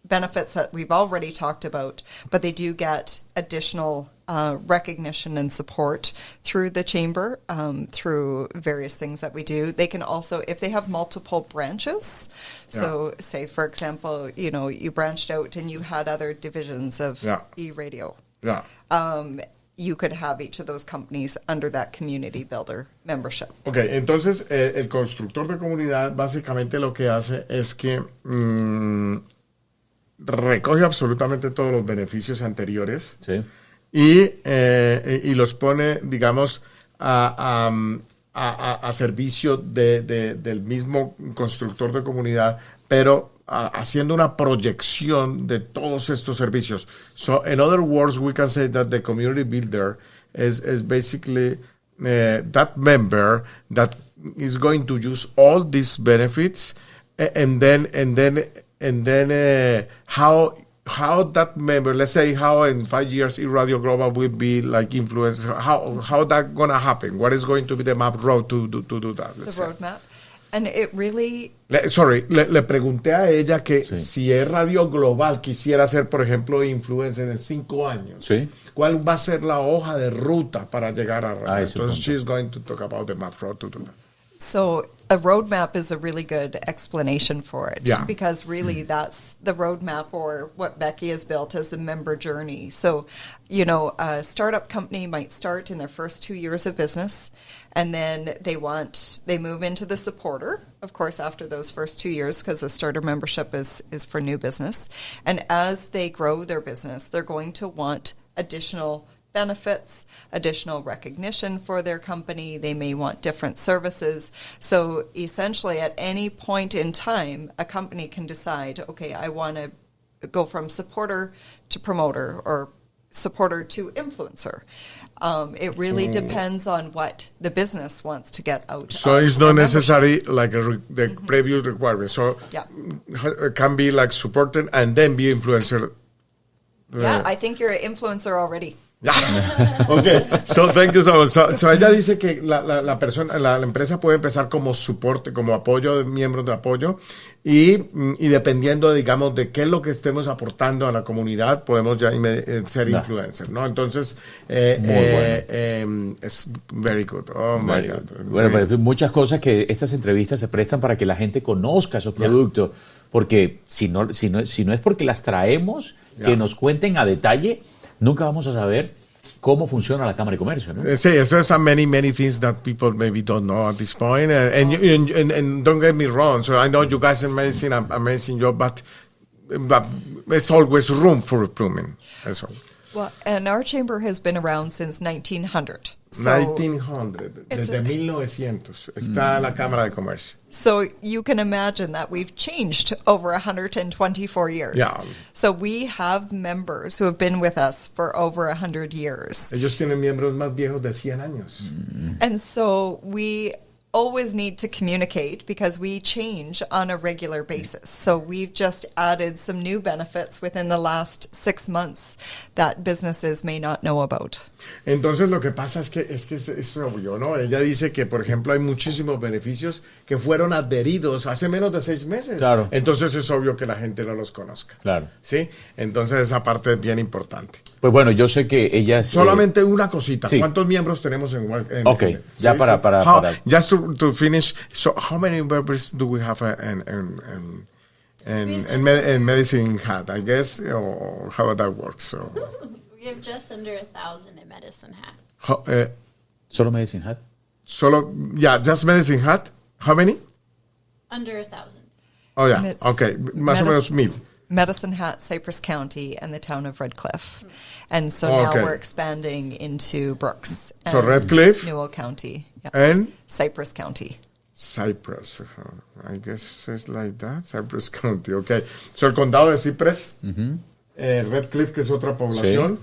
benefits that we've already talked about, but they do get additional recognition and support through the chamber, through various things that we do. They can also, if they have multiple branches, so say, for example, you branched out and you had other divisions of eRadio. Yeah. You could have each of those companies under that community builder membership. Okay, entonces el constructor de comunidad básicamente lo que hace es que recoge absolutamente todos los beneficios anteriores y los pone, digamos, a servicio del mismo constructor de comunidad, pero haciendo una proyección de todos estos servicios. So, in other words, we can say that the community builder is basically that member that is going to use all these benefits, and then how that member, let's say how in 5 years eRadioGlobal will be like influencer, how that gonna happen? What is going to be the map road to do that? The roadmap. And it really... Le pregunté a ella que si eRadio Global quisiera ser, por ejemplo, influencer en 5 años, ¿cuál va a ser la hoja de ruta para llegar a radio? Entonces, she's going to talk about the map road to do that. So a roadmap is a really good explanation for it, because really that's the roadmap, or what Becky has built as the member journey. So, you know, a startup company might start in their first 2 years of business, and then they move into the supporter, of course, after those first 2 years, because the starter membership is for new business. And as they grow their business, they're going to want additional benefits, additional recognition for their company. They may want different services. So essentially, at any point in time, a company can decide, okay, I want to go from supporter to promoter, or supporter to influencer. It really depends on what the business wants to get out. So it's not necessary like the previous requirement. So it can be like supported and then be influencer. Yeah, I think you're an influencer already. Okay, so thank you so much. So ella dice que la persona, la empresa puede empezar como soporte, como apoyo, miembros de apoyo, y dependiendo, digamos, de qué es lo que estemos aportando a la comunidad, podemos ya ser influencers, ¿no? Entonces, es very good. Oh my God. Bueno, pero muchas cosas que estas entrevistas se prestan para que la gente conozca esos productos, porque si no es porque las traemos, que nos cuenten a detalle, nunca vamos a saber cómo funciona la Cámara de Comercio, ¿no? Sí, there's many things that people maybe don't know at this point, and don't get me wrong. So I know you guys are amazing job, but there's always room for improvement. That's all. Well, and our chamber has been around since 1900. So 1900, desde 1900 está la Cámara de Comercio. So you can imagine that we've changed over 124 years. Yeah. So we have members who have been with us for over 100 years. Ellos tienen miembros más viejos de 100 años. And so we always need to communicate, because we change on a regular basis. So we've just added some new benefits within the last 6 months that businesses may not know about. Entonces lo que pasa es que es obvio, ¿no? Ella dice que, por ejemplo, hay muchísimos beneficios que fueron adheridos hace menos de 6 meses. Claro. Entonces es obvio que la gente no los conozca. Claro. ¿Sí? Entonces esa parte es bien importante. Pues bueno, yo sé que ella... Solamente una cosita. Sí. ¿Cuántos miembros tenemos en okay, ya ¿sí? para... Just to finish, so how many members do we have in Medicine Hat, I guess, or how that works? So. We have just under 1,000 in Medicine Hat. ¿Solo Medicine Hat? Just Medicine Hat. How many? Under 1,000. Oh, yeah. Okay. Más o menos 1,000. Medicine Hat, Cypress County, and the town of Red Cliff. And so now we're expanding into Brooks. So Red Cliff. Newell County. Yeah. And? Cypress County. Cypress. I guess it's like that. Cypress County. Okay. So el condado de Cypress. Red Cliff, que es otra población.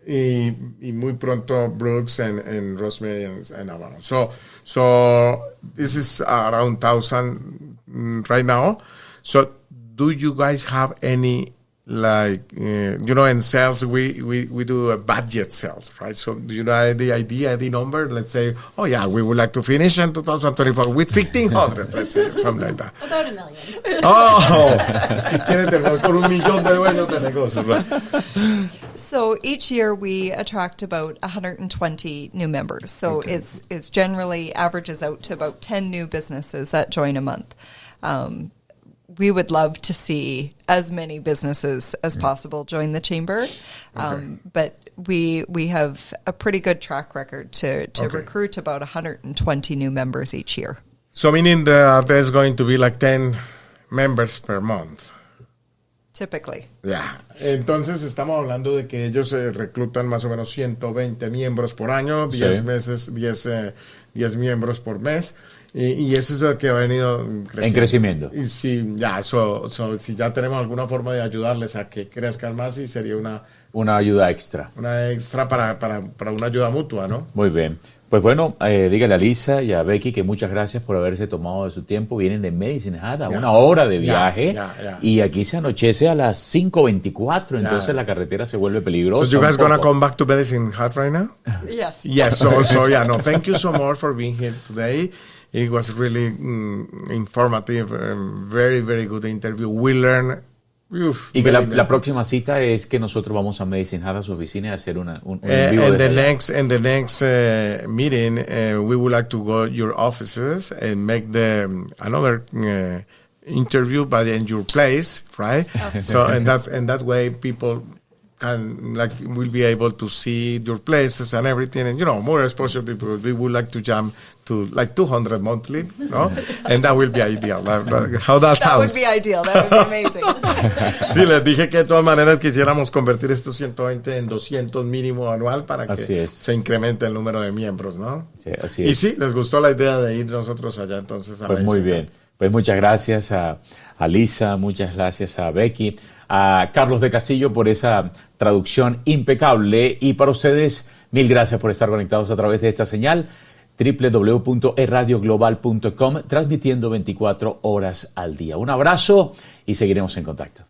Sí. Y muy pronto Brooks and Rosemary and Avalon. So this is around 1,000 right now. So do you guys have any, like, in sales, we do a budget sales, right? So do you know the idea, the number? Let's say, we would like to finish in 2024 with 1,500, let's say, something like that. About $1 million. Es que quieren tener con 1 millón de dueños de negocios, right? So each year we attract about 120 new members. So it's generally averages out to about 10 new businesses that join a month. We would love to see as many businesses as possible join the chamber, but we have a pretty good track record to recruit about 120 new members each year. So meaning that there's going to be like 10 members per month. Typically. Yeah. Entonces estamos hablando de que ellos reclutan más o menos 120 miembros por año, 10 meses, 10 miembros por mes. Y eso es lo que ha venido creciendo. En crecimiento. Y si si ya tenemos alguna forma de ayudarles a que crezcan más, y sería una ayuda extra. Una extra para una ayuda mutua, ¿no? Muy bien. Pues bueno, dígale a Lisa y a Becky que muchas gracias por haberse tomado de su tiempo. Vienen de Medicine Hat a 1 hora de viaje y aquí se anochece a las 5:24, entonces la carretera se vuelve peligrosa. So you guys gonna come back to Medicine Hat right now? Yes. Yes. So no, thank you so much for being here today. It was really informative, very, very good interview. We learned. Y que la próxima cita es que nosotros vamos a Desentrañando a su oficina y hacer un envío and de the next meeting, we would like to go to your offices and make another interview, but in your place, right? Okay. So and that way people will be able to see your places and everything, and more exposure people. We would like to jump to 200 monthly, no? And that will be ideal. How that sounds? That would be ideal. That would be amazing. Sí, les dije que de todas maneras quisiéramos convertir estos 120 en 200 mínimo anual para que se incremente el número de miembros, ¿no? Sí, así es. Y sí, les gustó la idea de ir nosotros allá, entonces. Pues muy bien. Pues muchas gracias a Lisa, muchas gracias a Becky, a Carlos de Castillo por esa traducción impecable, y para ustedes, mil gracias por estar conectados a través de esta señal www.eradioglobal.com, transmitiendo 24 horas al día. Un abrazo y seguiremos en contacto.